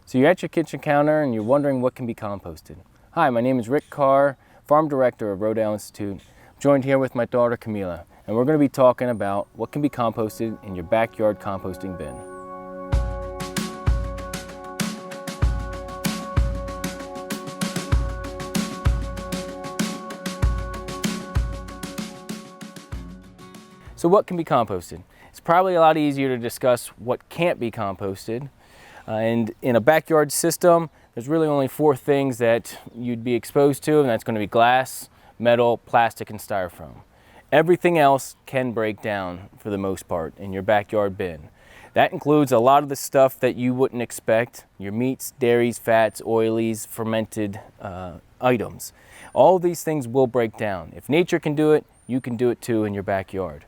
So you're at your kitchen counter and you're wondering what can be composted. Hi, my name is Rick Carr, Farm Director of Rodale Institute. I'm joined here with my daughter Camila, and we're going to be talking about what can be composted in your backyard composting bin. So what can be composted? It's probably a lot easier to discuss what can't be composted. And in a backyard system, there's really only 4 things that you'd be exposed to, and that's going to be glass, metal, plastic, and styrofoam. Everything else can break down for the most part in your backyard bin. That includes a lot of the stuff that you wouldn't expect, your meats, dairies, fats, oilies, fermented items. All of these things will break down. If nature can do it, you can do it too in your backyard.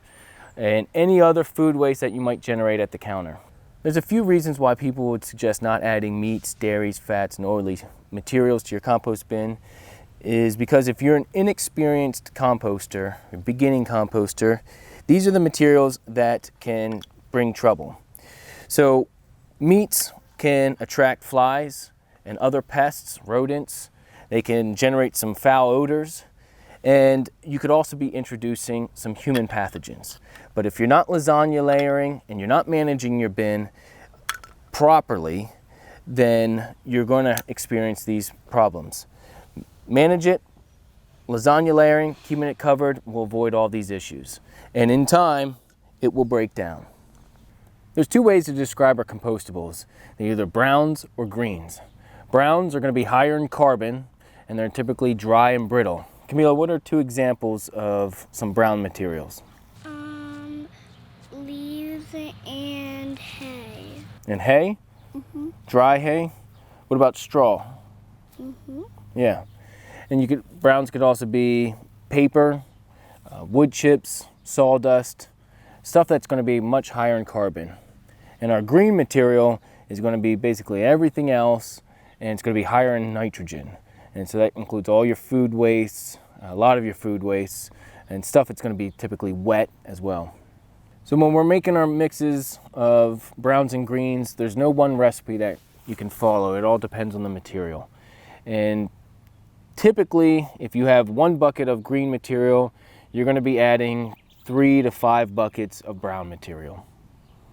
And any other food waste that you might generate at the counter. There's a few reasons why people would suggest not adding meats, dairies, fats, and oily materials to your compost bin is because if you're an inexperienced composter, a beginning composter, these are the materials that can bring trouble. So meats can attract flies and other pests, rodents. They can generate some foul odors. And you could also be introducing some human pathogens. But if you're not lasagna layering and you're not managing your bin properly, then you're going to experience these problems. Manage it, lasagna layering, keeping it covered will avoid all these issues. And in time, it will break down. There's 2 ways to describe our compostables. They're either browns or greens. Browns are going to be higher in carbon and they're typically dry and brittle. Camila, what are 2 examples of some brown materials? Leaves and hay. And hay? Mm-hmm. Dry hay? What about straw? Mm-hmm. Yeah. And browns could also be paper, wood chips, sawdust, stuff that's going to be much higher in carbon. And our green material is going to be basically everything else, and it's going to be higher in nitrogen. And so that includes all your food wastes, a lot of your food wastes, and stuff that's going to be typically wet as well. So when we're making our mixes of browns and greens, there's no one recipe that you can follow. It all depends on the material. And typically, if you have 1 bucket of green material, you're going to be adding 3 to 5 buckets of brown material.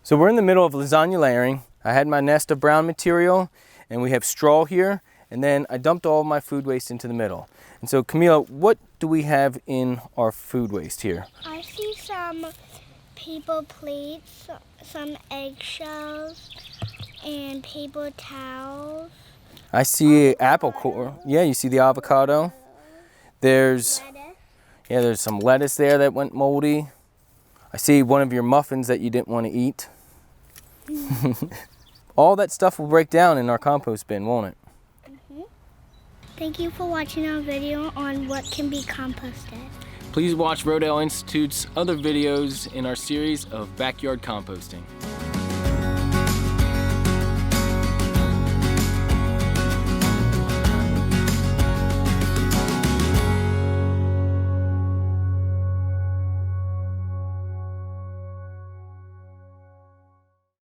So we're in the middle of lasagna layering. I had my nest of brown material, and we have straw here. And then I dumped all of my food waste into the middle. And so Camila, what do we have in our food waste here? I see some paper plates, some eggshells, and paper towels. I see apple core. Yeah, you see the avocado. There's some lettuce there that went moldy. I see one of your muffins that you didn't want to eat. All that stuff will break down in our compost bin, won't it? Thank you for watching our video on what can be composted. Please watch Rodale Institute's other videos in our series of backyard composting.